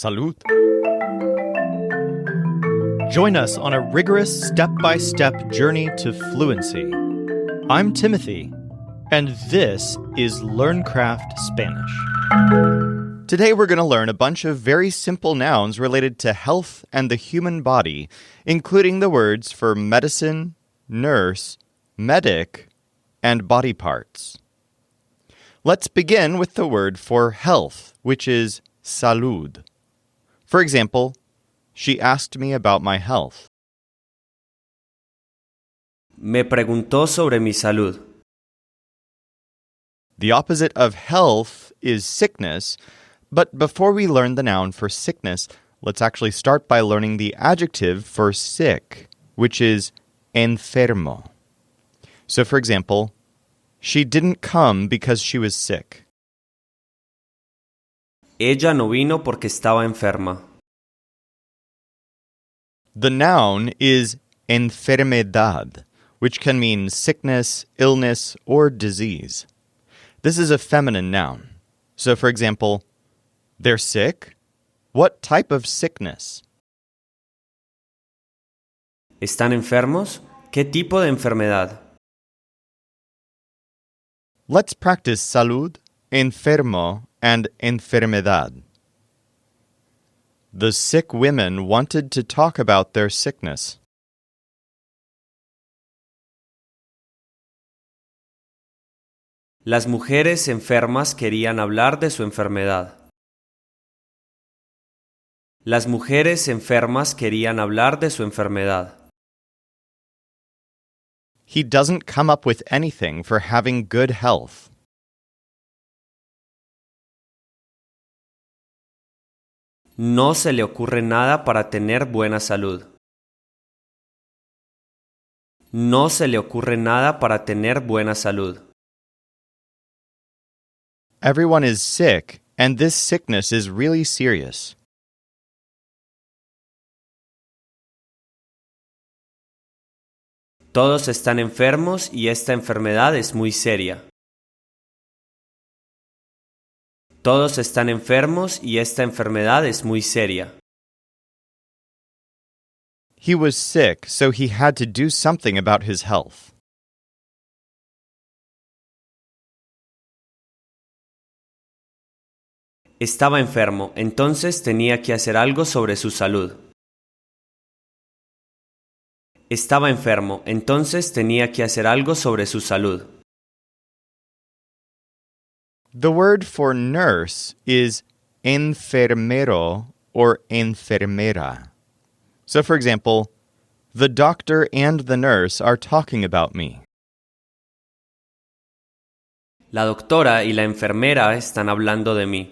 Salud. Join us on a rigorous step-by-step journey to fluency. I'm Timothy, and this is LearnCraft Spanish. Today we're going to learn a bunch of very simple nouns related to health and the human body, including the words for medicine, nurse, medic, and body parts. Let's begin with the word for health, which is salud. For example, she asked me about my health. Me preguntó sobre mi salud. The opposite of health is sickness, but before we learn the noun for sickness, let's actually start by learning the adjective for sick, which is enfermo. So for example, she didn't come because she was sick. Ella no vino porque estaba enferma. The noun is enfermedad, which can mean sickness, illness, or disease. This is a feminine noun. So for example, they're sick? What type of sickness? ¿Están enfermos? ¿Qué tipo de enfermedad? Let's practice salud, enfermo, and enfermedad. The sick women wanted to talk about their sickness. Las mujeres enfermas querían hablar de su enfermedad. Las mujeres enfermas querían hablar de su enfermedad. He doesn't come up with anything for having good health. No se le ocurre nada para tener buena salud. No se le ocurre nada para tener buena salud. Everyone is sick, and this sickness is really serious. Todos están enfermos y esta enfermedad es muy seria. Todos están enfermos y esta enfermedad es muy seria. He was sick, so he had to do something about his health. Estaba enfermo, entonces tenía que hacer algo sobre su salud. Estaba enfermo, entonces tenía que hacer algo sobre su salud. The word for nurse is enfermero or enfermera. So for example, the doctor and the nurse are talking about me. La doctora y la enfermera están hablando de mí.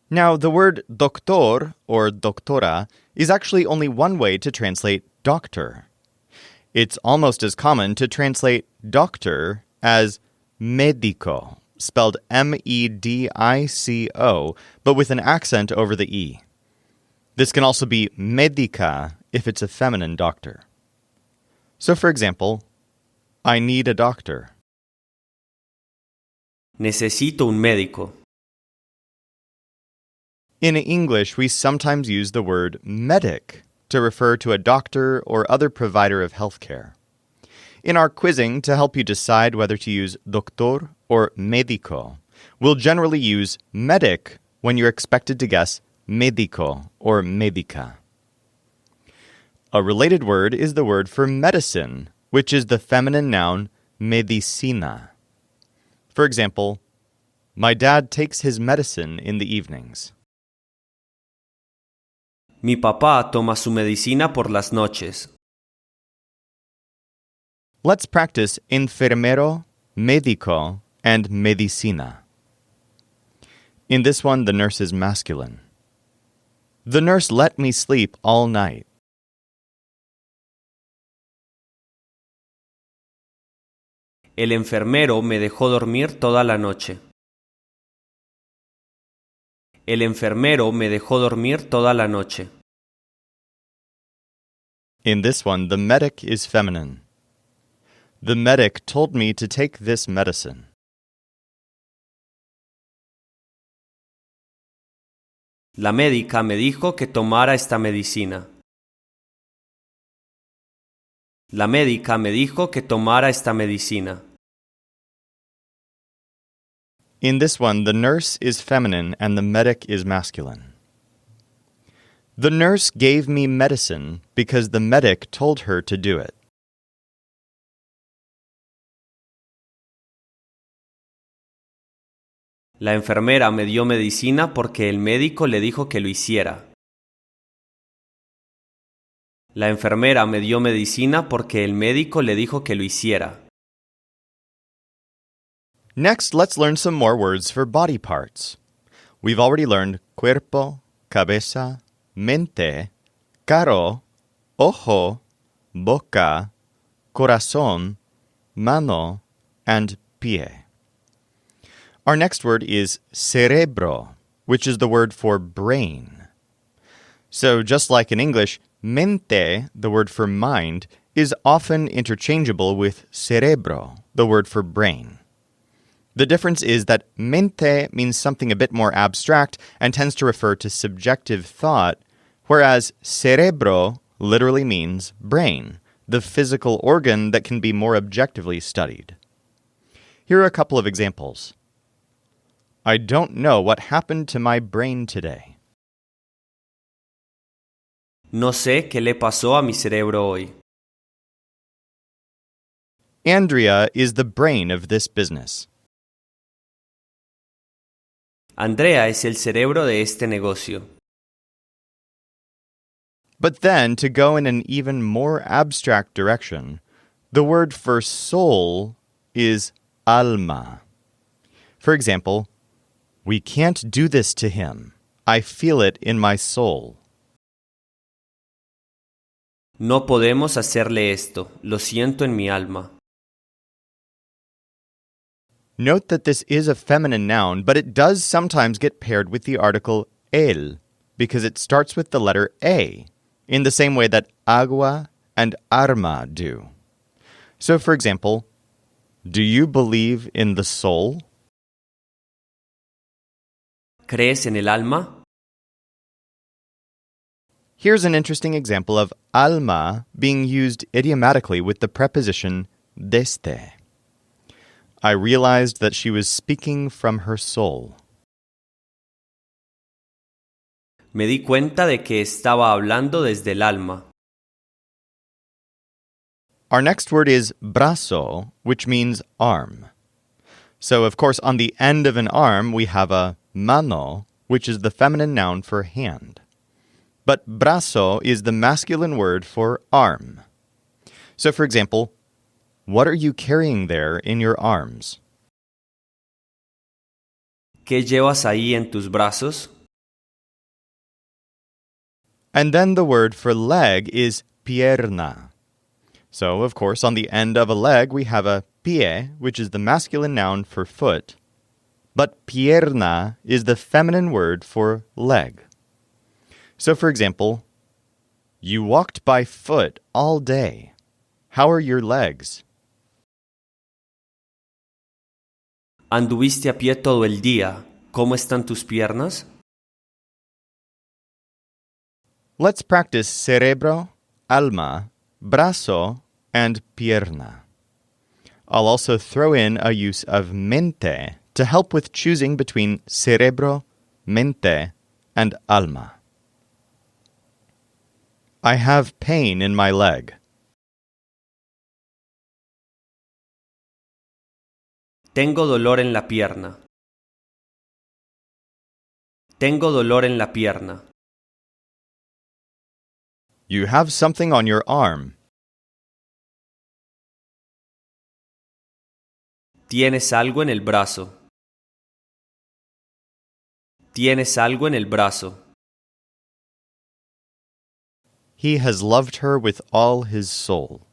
Now, the word doctor or doctora is actually only one way to translate doctor. It's almost as common to translate doctor as médico, spelled M-E-D-I-C-O, but with an accent over the E. This can also be médica if it's a feminine doctor. So for example, I need a doctor. Necesito un médico. In English, we sometimes use the word medic to refer to a doctor or other provider of healthcare. In our quizzing to help you decide whether to use doctor or médico, we'll generally use medic when you're expected to guess médico or médica. A related word is the word for medicine, which is the feminine noun medicina. For example, my dad takes his medicine in the evenings. Mi papá toma su medicina por las noches. Let's practice enfermero, médico, and medicina. In this one, the nurse is masculine. The nurse let me sleep all night. El enfermero me dejó dormir toda la noche. El enfermero me dejó dormir toda la noche. In this one, the medic is feminine. The medic told me to take this medicine. La médica me dijo que tomara esta medicina. La médica me dijo que tomara esta medicina. In this one, the nurse is feminine and the medic is masculine. The nurse gave me medicine because the medic told her to do it. La enfermera me dio medicina porque el médico le dijo que lo hiciera. La enfermera me dio medicina porque el médico le dijo que lo hiciera. Next, let's learn some more words for body parts. We've already learned cuerpo, cabeza, mente, caro, ojo, boca, corazón, mano, and pie. Our next word is cerebro, which is the word for brain. So just like in English, mente, the word for mind, is often interchangeable with cerebro, the word for brain. The difference is that mente means something a bit more abstract and tends to refer to subjective thought, whereas cerebro literally means brain, the physical organ that can be more objectively studied. Here are a couple of examples. I don't know what happened to my brain today. No sé qué le pasó a mi cerebro hoy. Andrea is the brain of this business. Andrea es el cerebro de este negocio. But then, to go in an even more abstract direction, the word for soul is alma. For example, we can't do this to him. I feel it in my soul. No podemos hacerle esto, lo siento en mi alma. Note that this is a feminine noun, but it does sometimes get paired with the article el, because it starts with the letter A, in the same way that agua and arma do. So, for example, do you believe in the soul? ¿Crees en el alma? Here's an interesting example of alma being used idiomatically with the preposition desde. I realized that she was speaking from her soul. Me di cuenta de que estaba hablando desde el alma. Our next word is brazo, which means arm. So, of course, on the end of an arm, we have a mano, which is the feminine noun for hand. But brazo is the masculine word for arm. So, for example, what are you carrying there in your arms? ¿Qué llevas ahí en tus brazos? And then the word for leg is pierna. So, of course, on the end of a leg, we have a pie, which is the masculine noun for foot. But pierna is the feminine word for leg. So, for example, you walked by foot all day. How are your legs? ¿Anduviste a pie todo el día? ¿Cómo están tus piernas? Let's practice cerebro, alma, brazo, and pierna. I'll also throw in a use of mente to help with choosing between cerebro, mente, and alma. I have pain in my leg. Tengo dolor en la pierna. Tengo dolor en la pierna. You have something on your arm. Tienes algo en el brazo. Tienes algo en el brazo. He has loved her with all his soul.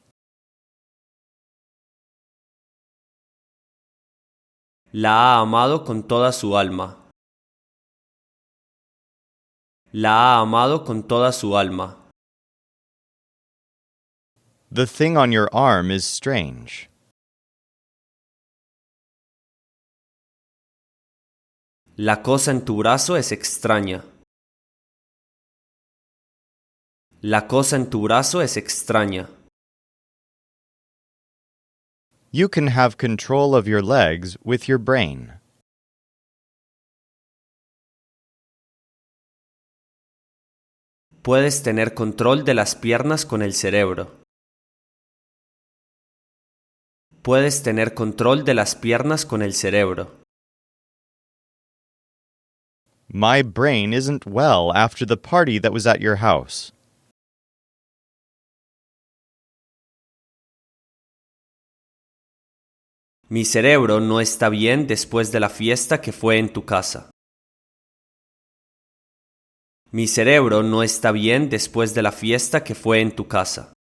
La ha amado con toda su alma. La ha amado con toda su alma. The thing on your arm is strange. La cosa en tu brazo es extraña. La cosa en tu brazo es extraña. You can have control of your legs with your brain. Puedes tener control de las piernas con el cerebro. Puedes tener control de las piernas con el cerebro. My brain isn't well after the party that was at your house. Mi cerebro no está bien después de la fiesta que fue en tu casa. Mi cerebro no está bien después de la fiesta que fue en tu casa.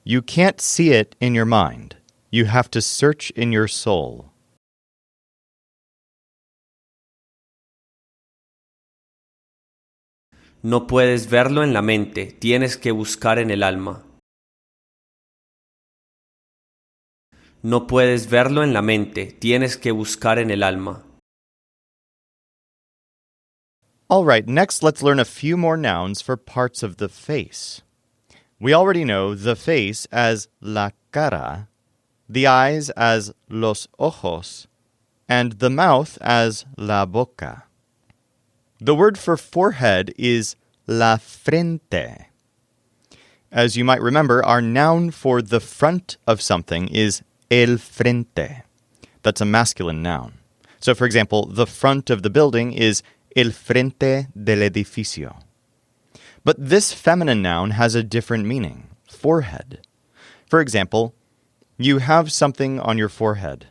You can't see it in your mind. You have to search in your soul. No puedes verlo en la mente, tienes que buscar en el alma. No puedes verlo en la mente, tienes que buscar en el alma. All right, next let's learn a few more nouns for parts of the face. We already know the face as la cara, the eyes as los ojos, and the mouth as la boca. The word for forehead is la frente. As you might remember, our noun for the front of something is el frente. That's a masculine noun. So, for example, the front of the building is el frente del edificio. But this feminine noun has a different meaning, forehead. For example, you have something on your forehead.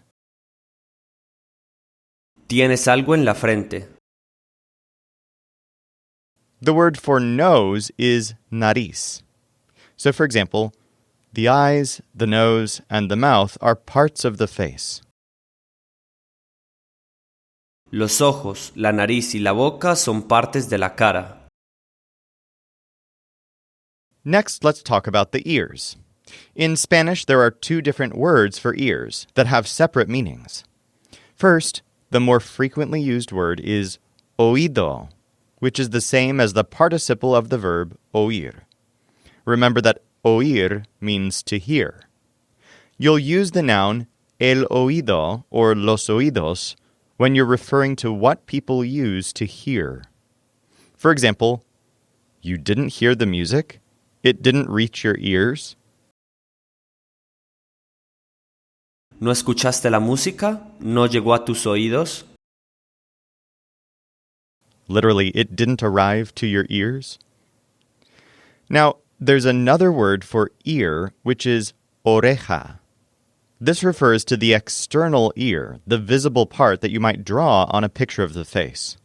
Tienes algo en la frente. The word for nose is nariz. So, for example, the eyes, the nose, and the mouth are parts of the face. Los ojos, la nariz y la boca son partes de la cara. Next, let's talk about the ears. In Spanish, there are two different words for ears that have separate meanings. First, the more frequently used word is oído, which is the same as the participle of the verb oír. Remember that oír means to hear. You'll use the noun el oído or los oídos when you're referring to what people use to hear. For example, you didn't hear the music? It didn't reach your ears? ¿No escuchaste la música? ¿No llegó a tus oídos? Literally, it didn't arrive to your ears? Now, there's another word for ear, which is oreja. This refers to the external ear, the visible part that you might draw on a picture of the face.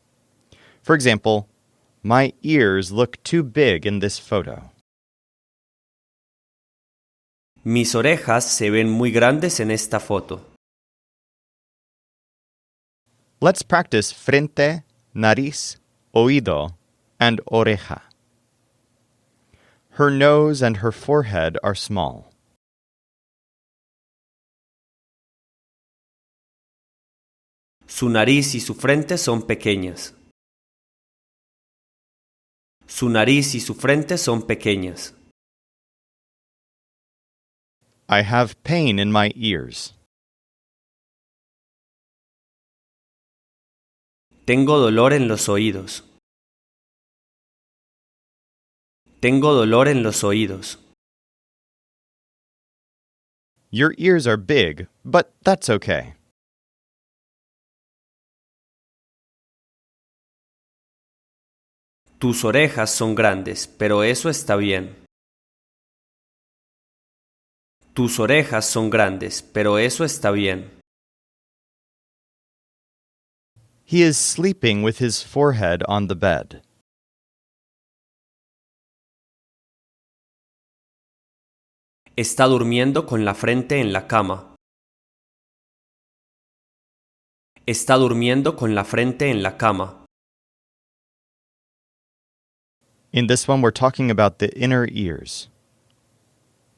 For example, my ears look too big in this photo. Mis orejas se ven muy grandes en esta foto. Let's practice frente, nariz, oído, and oreja. Her nose and her forehead are small. Su nariz y su frente son pequeñas. Su nariz y su frente son pequeñas. I have pain in my ears. Tengo dolor en los oídos. Tengo dolor en los oídos. Your ears are big, but that's okay. Tus orejas son grandes, pero eso está bien. Tus orejas son grandes, pero eso está bien. He is sleeping with his forehead on the bed. Está durmiendo con la frente en la cama. Está durmiendo con la frente en la cama. In this one, we're talking about the inner ears.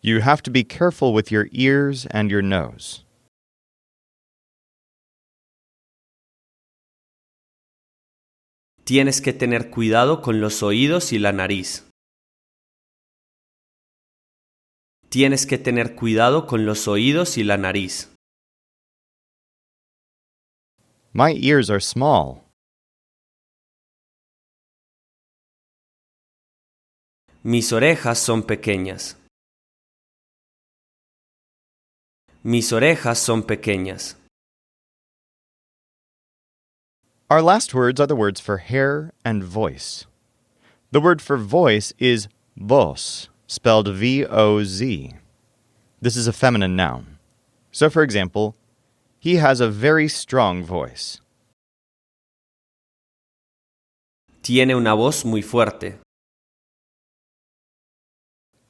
You have to be careful with your ears and your nose. Tienes que tener cuidado con los oídos y la nariz. Tienes que tener cuidado con los oídos y la nariz. My ears are small. Mis orejas son pequeñas. Mis orejas son pequeñas. Our last words are the words for hair and voice. The word for voice is voz, spelled V-O-Z. This is a feminine noun. So, for example, he has a very strong voice. Tiene una voz muy fuerte.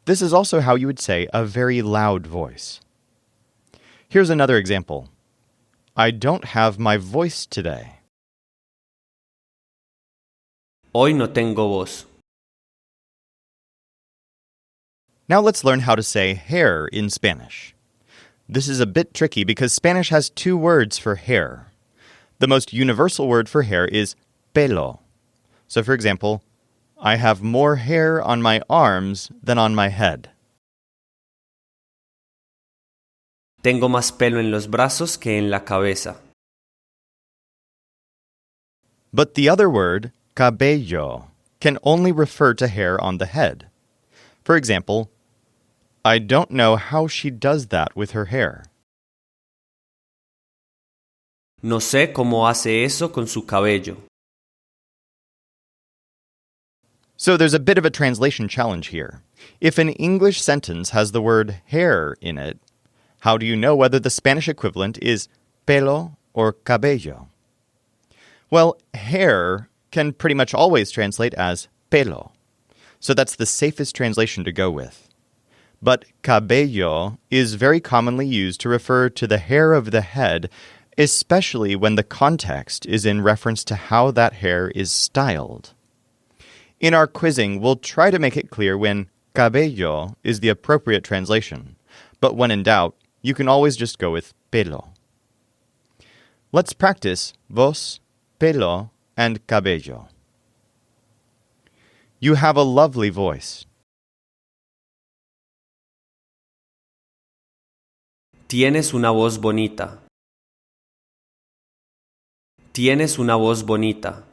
This is also how you would say a very loud voice. Here's another example. I don't have my voice today. Hoy no tengo voz. Now let's learn how to say hair in Spanish. This is a bit tricky because Spanish has two words for hair. The most universal word for hair is pelo. So for example, I have more hair on my arms than on my head. Tengo más pelo en los brazos que en la cabeza. But the other word, cabello, can only refer to hair on the head. For example, I don't know how she does that with her hair. No sé cómo hace eso con su cabello. So there's a bit of a translation challenge here. If an English sentence has the word hair in it, how do you know whether the Spanish equivalent is pelo or cabello? Well, hair can pretty much always translate as pelo. So that's the safest translation to go with. But cabello is very commonly used to refer to the hair of the head, especially when the context is in reference to how that hair is styled. In our quizzing, we'll try to make it clear when cabello is the appropriate translation, but when in doubt, you can always just go with pelo. Let's practice voz, pelo, and cabello. You have a lovely voice. Tienes una voz bonita. Tienes una voz bonita.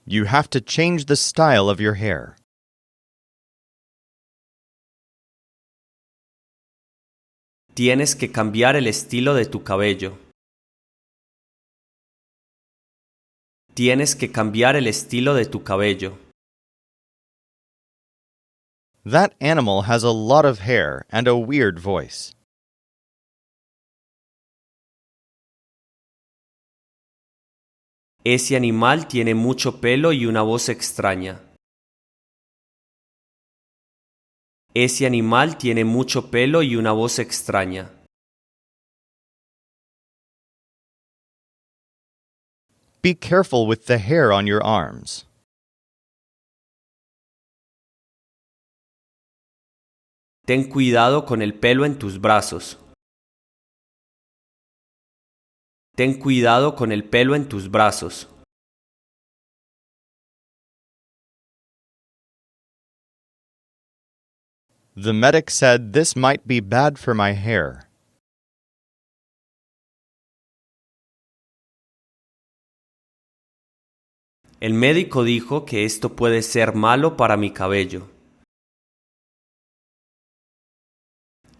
You have to change the style of your hair. Tienes que cambiar el estilo de tu cabello. Tienes que cambiar el estilo de tu cabello. That animal has a lot of hair and a weird voice. Ese animal tiene mucho pelo y una voz extraña. Ese animal tiene mucho pelo y una voz extraña. Be careful with the hair on your arms. Ten cuidado con el pelo en tus brazos. Ten cuidado con el pelo en tus brazos. The medic said this might be bad for my hair. El médico dijo que esto puede ser malo para mi cabello.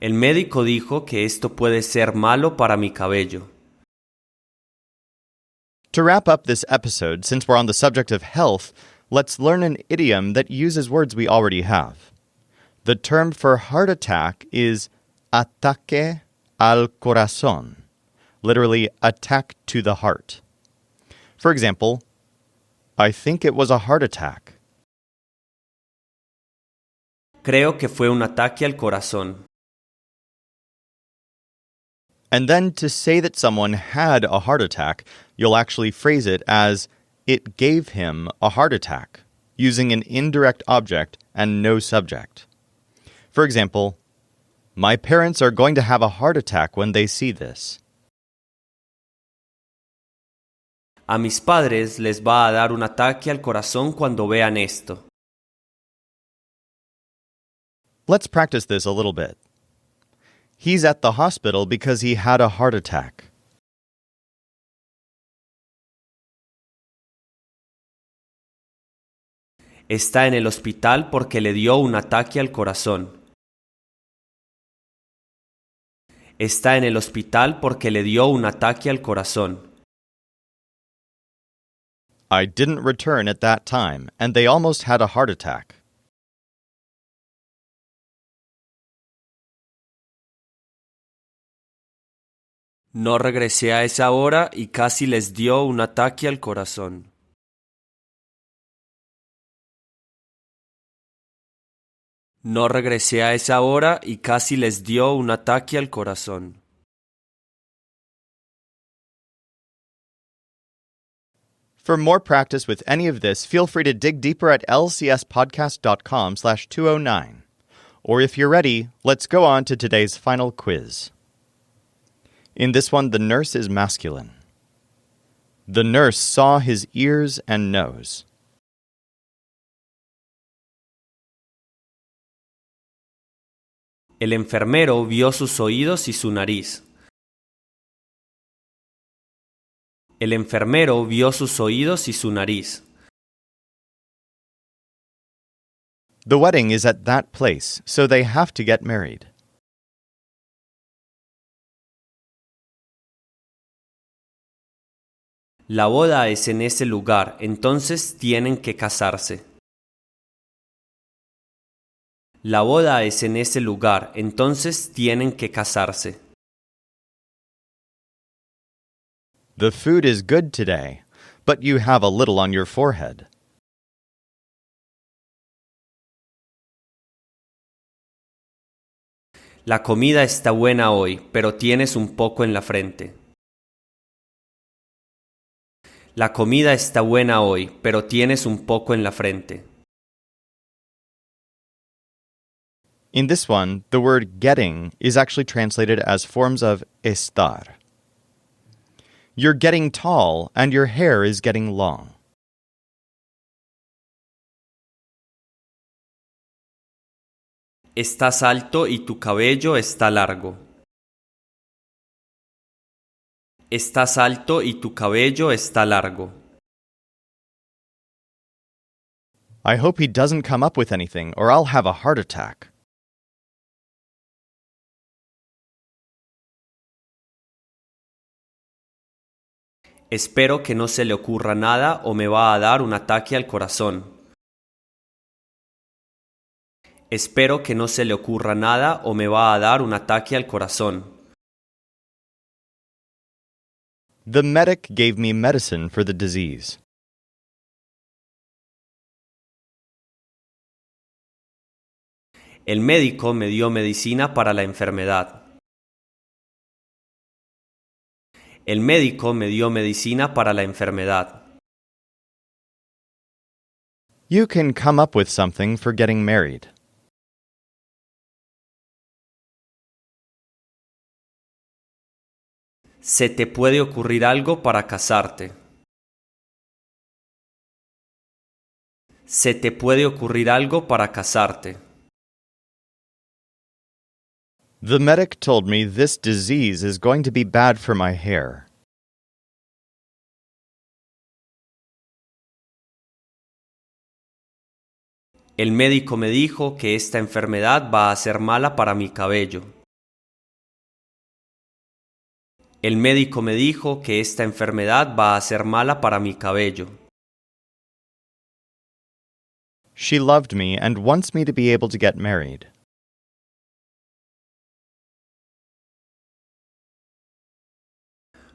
El médico dijo que esto puede ser malo para mi cabello. To wrap up this episode, since we're on the subject of health, let's learn an idiom that uses words we already have. The term for heart attack is ataque al corazón, literally attack to the heart. For example, I think it was a heart attack. Creo que fue un ataque al corazón. And then to say that someone had a heart attack, you'll actually phrase it as, it gave him a heart attack, using an indirect object and no subject. For example, my parents are going to have a heart attack when they see this. A mis padres les va a dar un ataque al corazón cuando vean esto. Let's practice this a little bit. He's at the hospital because he had a heart attack. Está en el hospital porque le dio un ataque al corazón. Está en el hospital porque le dio un ataque al corazón. I didn't return at that time, and they almost had a heart attack. No regresé a esa hora y casi les dio un ataque al corazón. No regresé a esa hora y casi les dio un ataque al corazón. For more practice with any of this, feel free to dig deeper at lcspodcast.com/209. Or if you're ready, let's go on to today's final quiz. In this one, the nurse is masculine. The nurse saw his ears and nose. El enfermero vio sus oídos y su nariz. El enfermero vio sus oídos y su nariz. The wedding is at that place, so they have to get married. La boda es en ese lugar, entonces tienen que casarse. La boda es en ese lugar, entonces tienen que casarse. The food is good today, but you have a little on your forehead. La comida está buena hoy, pero tienes un poco en la frente. La comida está buena hoy, pero tienes un poco en la frente. In this one, the word getting is actually translated as forms of estar. You're getting tall and your hair is getting long. Estás alto y tu cabello está largo. Estás alto y tu cabello está largo. I hope he doesn't come up with anything or I'll have a heart attack. Espero que no se le ocurra nada o me va a dar un ataque al corazón. Espero que no se le ocurra nada o me va a dar un ataque al corazón. The medic gave me medicine for the disease. El médico me dio medicina para la enfermedad. El médico me dio medicina para la enfermedad. You can come up with something for getting married. Se te puede ocurrir algo para casarte. Se te puede ocurrir algo para casarte. The medic told me this disease is going to be bad for my hair. El médico me dijo que esta enfermedad va a ser mala para mi cabello. El médico me dijo que esta enfermedad va a ser mala para mi cabello. She loved me and wants me to be able to get married.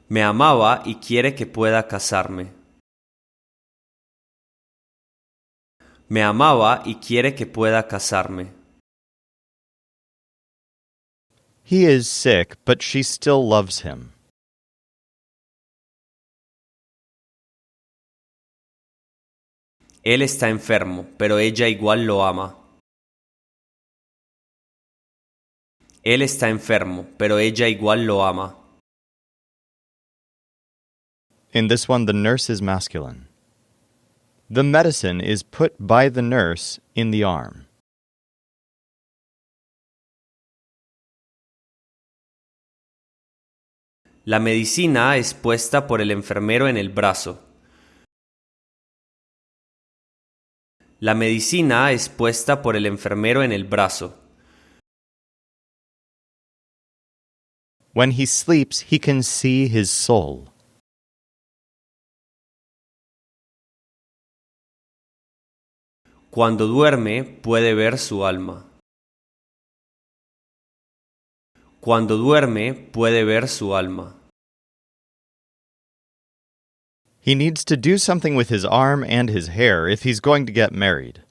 Me amaba y quiere que pueda casarme. Me amaba y quiere que pueda casarme. He is sick, but she still loves him. Él está enfermo, pero ella igual lo ama. Él está enfermo, pero ella igual lo ama. In this one, the nurse is masculine. The medicine is put by the nurse in the arm. La medicina es puesta por el enfermero en el brazo. La medicina es puesta por el enfermero en el brazo. When he sleeps, he can see his soul. Cuando duerme, puede ver su alma. Cuando duerme, puede ver su alma. He needs to do something with his arm and his hair if he's going to get married.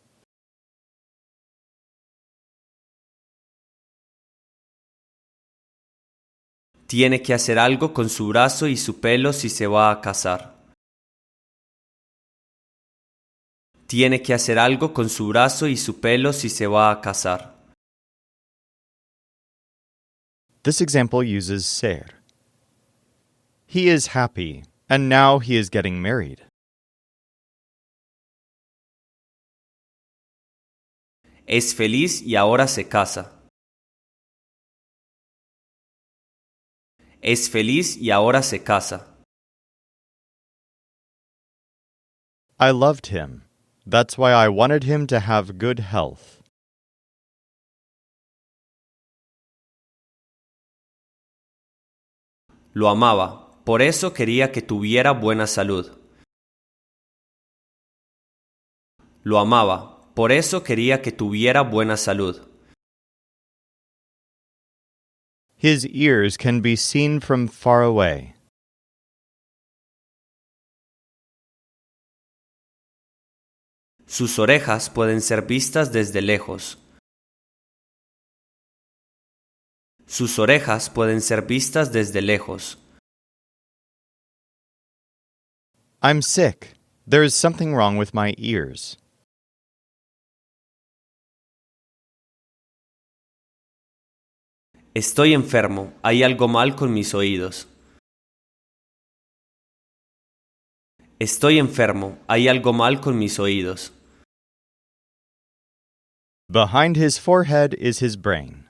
Tiene que hacer algo con su brazo y su pelo si se va a casar. Tiene que hacer algo con su brazo y su pelo si se va a casar. This example uses ser. He is happy, and now he is getting married. Es feliz y ahora se casa. Es feliz y ahora se casa. I loved him. That's why I wanted him to have good health. Lo amaba, por eso quería que tuviera buena salud. Lo amaba, por eso quería que tuviera buena salud. His ears can be seen from far away. Sus orejas pueden ser vistas desde lejos. Sus orejas pueden ser vistas desde lejos. I'm sick. There is something wrong with my ears. Estoy enfermo, hay algo mal con mis oídos. Estoy enfermo, hay algo mal con mis oídos. Behind his forehead is his brain.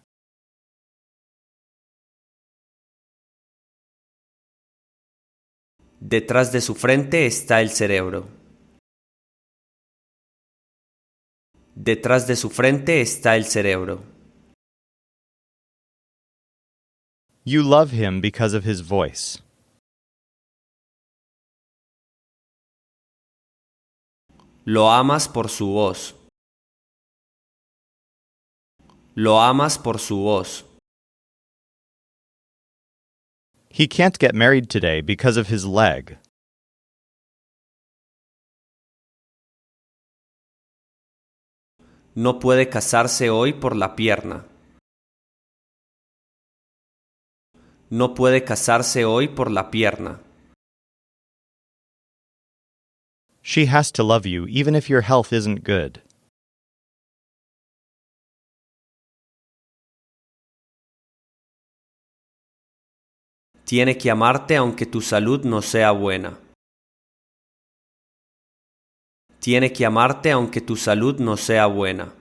Detrás de su frente está el cerebro. Detrás de su frente está el cerebro. You love him because of his voice. Lo amas por su voz. Lo amas por su voz. He can't get married today because of his leg. No puede casarse hoy por la pierna. No puede casarse hoy por la pierna. She has to love you even if your health isn't good. Tiene que amarte aunque tu salud no sea buena. Tiene que amarte aunque tu salud no sea buena.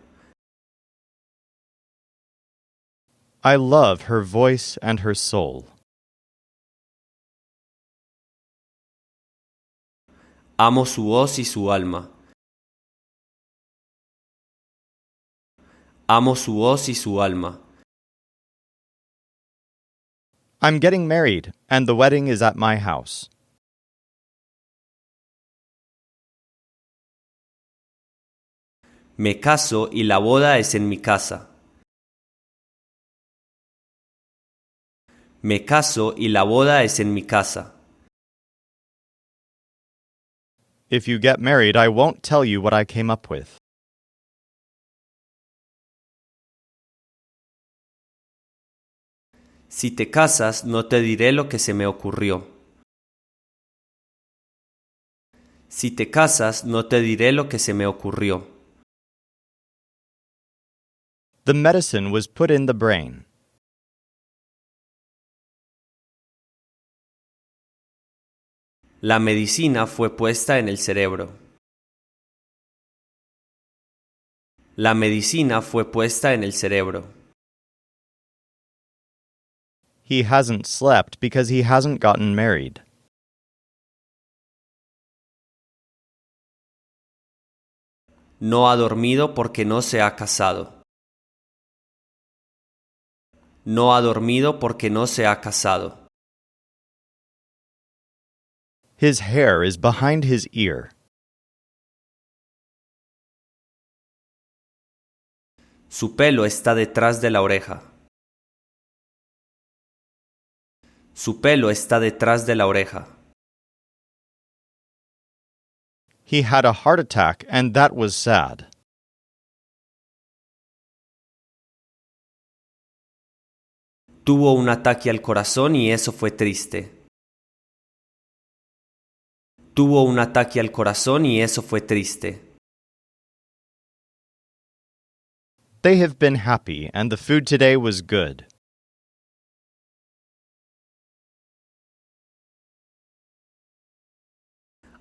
I love her voice and her soul. Amo su voz y su alma. Amo su voz y su alma. I'm getting married, and the wedding is at my house. Me caso y la boda es en mi casa. Me caso y la boda es en mi casa. If you get married, I won't tell you what I came up with. Si te casas, no te diré lo que se me ocurrió. Si te casas, no te diré lo que se me ocurrió. The medicine was put in the brain. La medicina fue puesta en el cerebro. La medicina fue puesta en el cerebro. He hasn't slept because he hasn't gotten married. No ha dormido porque no se ha casado. No ha dormido porque no se ha casado. His hair is behind his ear. Su pelo está detrás de la oreja. Su pelo está detrás de la oreja. He had a heart attack, and that was sad. Tuvo un ataque al corazón y eso fue triste. Tuvo un ataque al corazón y eso fue triste. They have been happy, and the food today was good.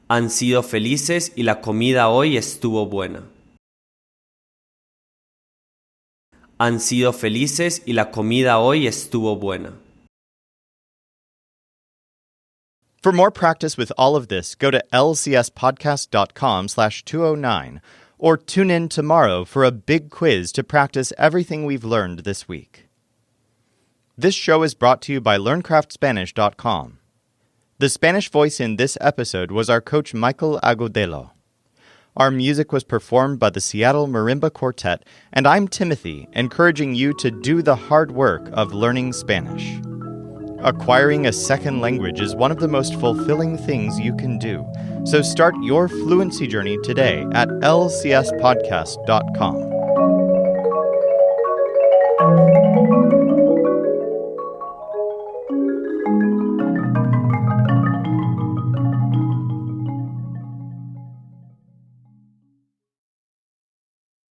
Han sido felices y la comida hoy estuvo buena. Han sido felices y la comida hoy estuvo buena. For more practice with all of this, go to lcspodcast.com/209 or tune in tomorrow for a big quiz to practice everything we've learned this week. This show is brought to you by LearnCraftSpanish.com. The Spanish voice in this episode was our coach Michael Agudelo. Our music was performed by the Seattle Marimba Quartet, and I'm Timothy, encouraging you to do the hard work of learning Spanish. Acquiring a second language is one of the most fulfilling things you can do, so start your fluency journey today at lcspodcast.com.